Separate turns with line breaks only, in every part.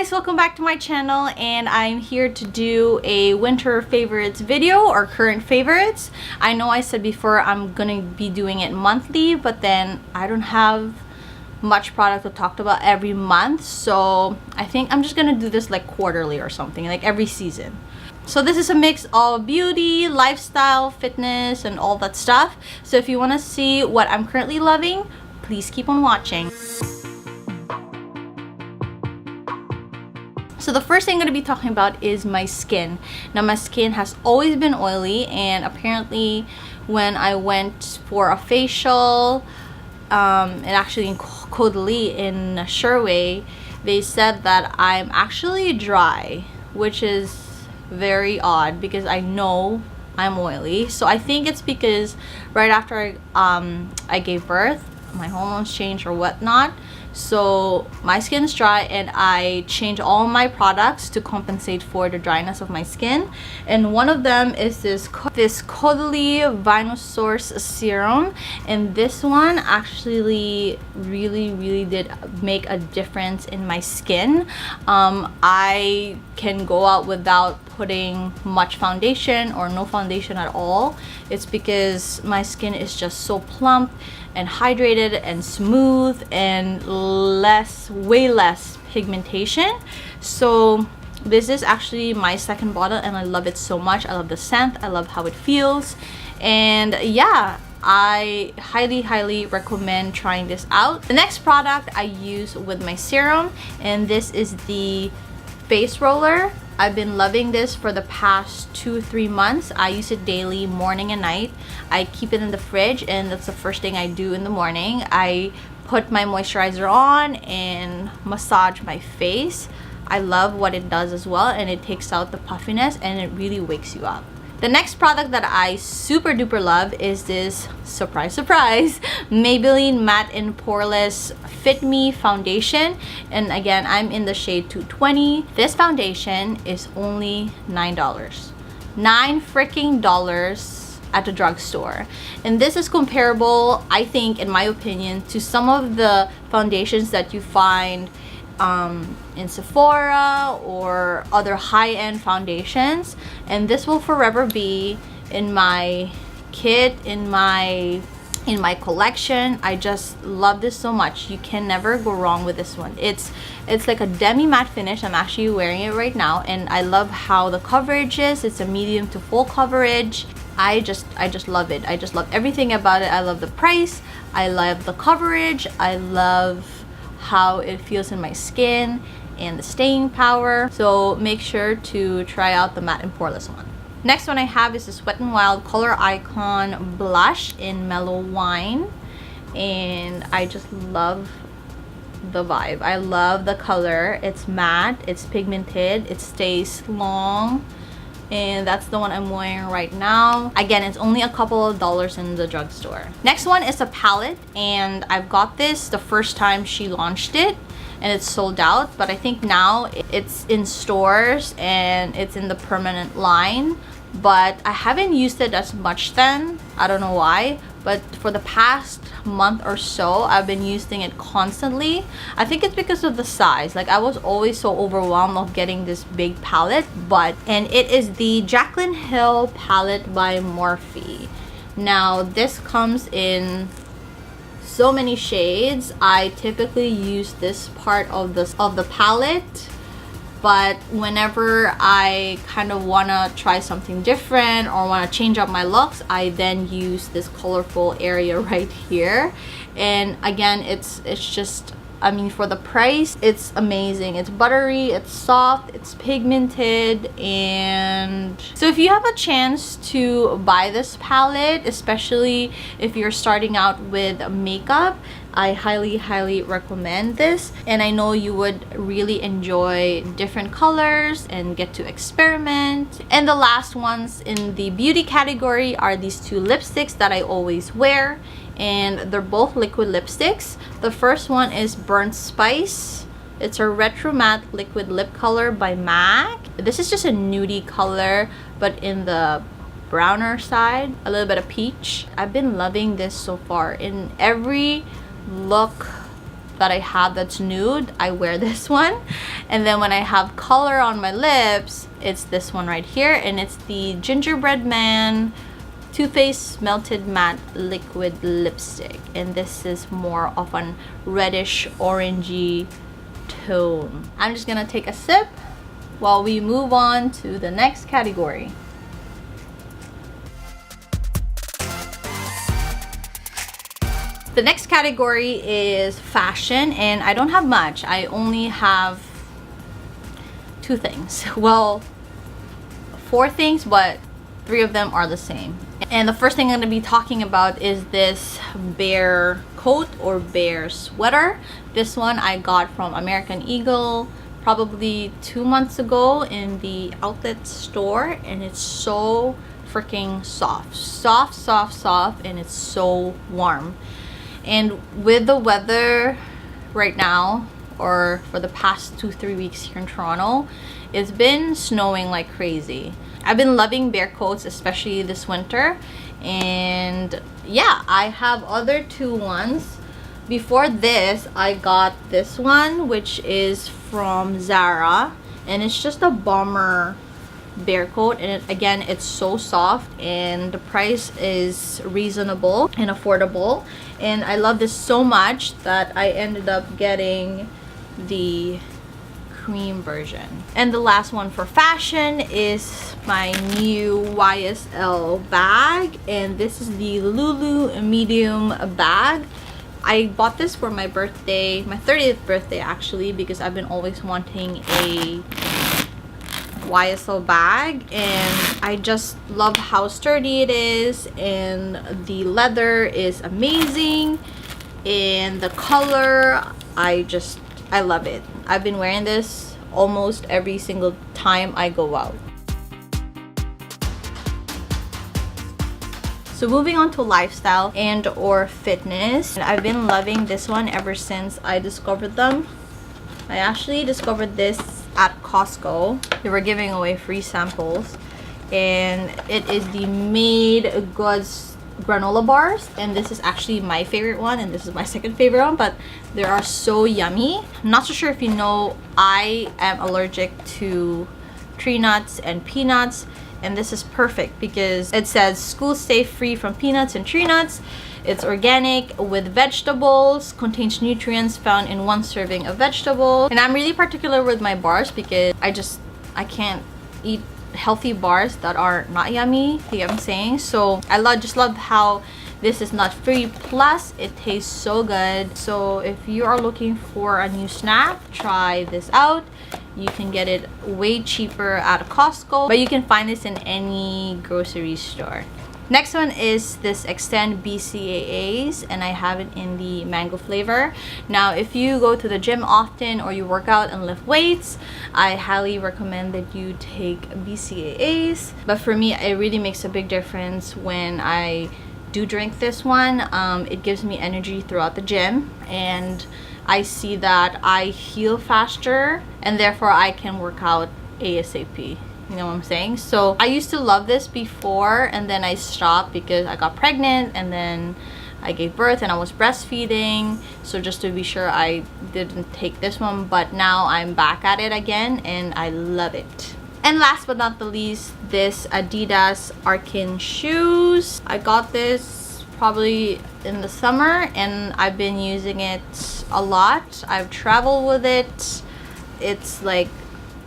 guys, welcome back to my channel, and I'm here to do a winter favorites video or current favorites. I know I said before I'm gonna be doing it monthly, but then I don't have much product to talk about every month, so I think I'm just gonna do this like quarterly or something, like every season. So this is a mix of beauty, lifestyle, fitness, and all that stuff. So if you want to see what I'm currently loving, please keep on watching. So the first thing I'm going to be talking about is my skin. Now my skin has always been oily, and apparently when I went for a facial, and actually in Caudalie in Sherway, they said that I'm actually dry, which is very odd because I know I'm oily. So I think it's because right after I gave birth, my hormones changed or whatnot, so my skin is dry, and I change all my products to compensate for the dryness of my skin. And one of them is this Caudalie Vinosource serum, and this one actually really did make a difference in my skin. I can go out without putting much foundation or no foundation at all. It's because my skin is just so plump and hydrated and smooth and way less pigmentation. So this is actually my second bottle, and I love it so much. I love the scent, I love how it feels, and yeah, I highly recommend trying this out. The next product I use with my serum, and this is the face roller. I've been loving this for the past 2-3 months. I use it daily, morning and night. I keep it in the fridge, and that's the first thing I do in the morning. I put my moisturizer on and massage my face. I love what it does as well, and it takes out the puffiness and it really wakes you up. The next product that I super duper love is this, surprise Maybelline Matte and Poreless Fit Me foundation, and again, I'm in the shade 220. This foundation is only $9 freaking dollars at the drugstore, and this is comparable, I think, in my opinion, to some of the foundations that you find in Sephora or other high-end foundations. And this will forever be in my kit, in my collection. I just love this so much. You can never go wrong with this one. It's like a demi matte finish. I'm actually wearing it right now, and I love how the coverage is. It's a medium to full coverage. I just love it. I just love everything about it. I love the price, I love the coverage, I love how it feels in my skin and the staying power. So make sure to try out the matte and poreless one. Next one I have is this Wet n Wild Color Icon blush in Mellow Wine, and I just love the vibe. I love the color. It's matte, it's pigmented, it stays long, and that's the one I'm wearing right now. Again, it's only a couple of dollars in the drugstore. Next one is a palette, and I've got this the first time she launched it, and it's sold out, but I think now it's in stores and it's in the permanent line, but I haven't used it as much then. I don't know why, but for the past month or so, I've been using it constantly. I think it's because of the size. Like, I was always so overwhelmed of getting this big palette, and it is the Jaclyn Hill palette by Morphe. Now this comes in so many shades. I typically use this part of the palette, but whenever I kind of want to try something different or want to change up my looks, I then use this colorful area right here. And again, it's just, I mean, for the price, it's amazing. It's buttery, it's soft, it's pigmented. And so if you have a chance to buy this palette, especially if you're starting out with makeup, I highly recommend this, and I know you would really enjoy different colors and get to experiment. And the last ones in the beauty category are these two lipsticks that I always wear, and they're both liquid lipsticks. The first one is Burnt Spice. It's a retro matte liquid lip color by MAC. This is just a nudie color, but in the browner side, a little bit of peach. I've been loving this so far. In every look that I have that's nude, I wear this one. And then when I have color on my lips, it's this one right here, and it's the Gingerbread Man Too Faced Melted Matte Liquid Lipstick, and this is more of an reddish orangey tone. I'm just gonna take a sip while we move on to the next category. The next category is fashion, and I don't have much. I only have 2 things. Well, 4 things, but 3 of them are the same. And the first thing I'm going to be talking about is this bear coat or bear sweater. This one I got from American Eagle probably 2 months ago in the outlet store, and it's so freaking soft, and it's so warm. And with the weather right now, or for the past 2-3 weeks here in Toronto, it's been snowing like crazy. I've been loving bear coats, especially this winter. And yeah, I have other 2 ones. Before this, I got this one, which is from Zara, and it's just a bomber bear coat, and again, it's so soft, and the price is reasonable and affordable, and I love this so much that I ended up getting the cream version. And the last one for fashion is my new YSL bag, and this is the Lulu medium bag. I bought this for my birthday, my 30th birthday actually, because I've been always wanting a YSL bag, and I just love how sturdy it is, and the leather is amazing, and the color, I love it. I've been wearing this almost every single time I go out. So moving on to lifestyle and or fitness, and I've been loving this one ever since I discovered them. I actually discovered this at Costco. They were giving away free samples, and it is the Made Goods granola bars, and this is actually my favorite one, and this is my second favorite one, but they are so yummy. I'm not so sure if you know, I am allergic to tree nuts and peanuts, and this is perfect because it says school safe, free from peanuts and tree nuts. It's organic with vegetables, contains nutrients found in 1 serving of vegetables. And I'm really particular with my bars because I can't eat healthy bars that are not yummy. You know what I'm saying? So I just love how this is nut free, plus it tastes so good. So if you are looking for a new snack, try this out. You can get it way cheaper at Costco, but you can find this in any grocery store. Next one is this Extend BCAAs, and I have it in the mango flavor. Now, if you go to the gym often or you work out and lift weights, I highly recommend that you take BCAAs. But for me, it really makes a big difference when I do drink this one. It gives me energy throughout the gym, and I see that I heal faster, and therefore I can work out ASAP. You know what I'm saying? So I used to love this before, and then I stopped because I got pregnant, and then I gave birth and I was breastfeeding, so just to be sure I didn't take this one. But now I'm back at it again, and I love it. And last but not the least, this Adidas Arkin shoes. I got this probably in the summer, and I've been using it a lot. I've traveled with it. It's like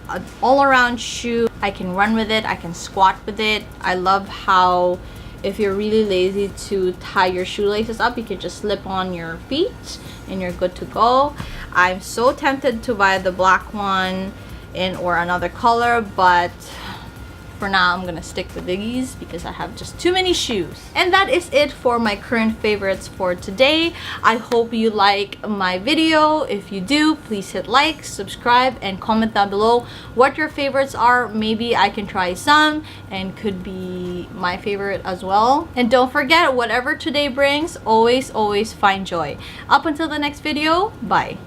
an all-around shoe. I can run with it, I can squat with it. I love how if you're really lazy to tie your shoelaces up, you can just slip on your feet and you're good to go. I'm so tempted to buy the black one or another color, but for now I'm gonna stick with these because I have just too many shoes. And that is it for my current favorites for today. I hope you like my video. If you do, please hit like, subscribe, and comment down below what your favorites are. Maybe I can try some and could be my favorite as well. And don't forget, whatever today brings, always find joy. Up until the next video, bye.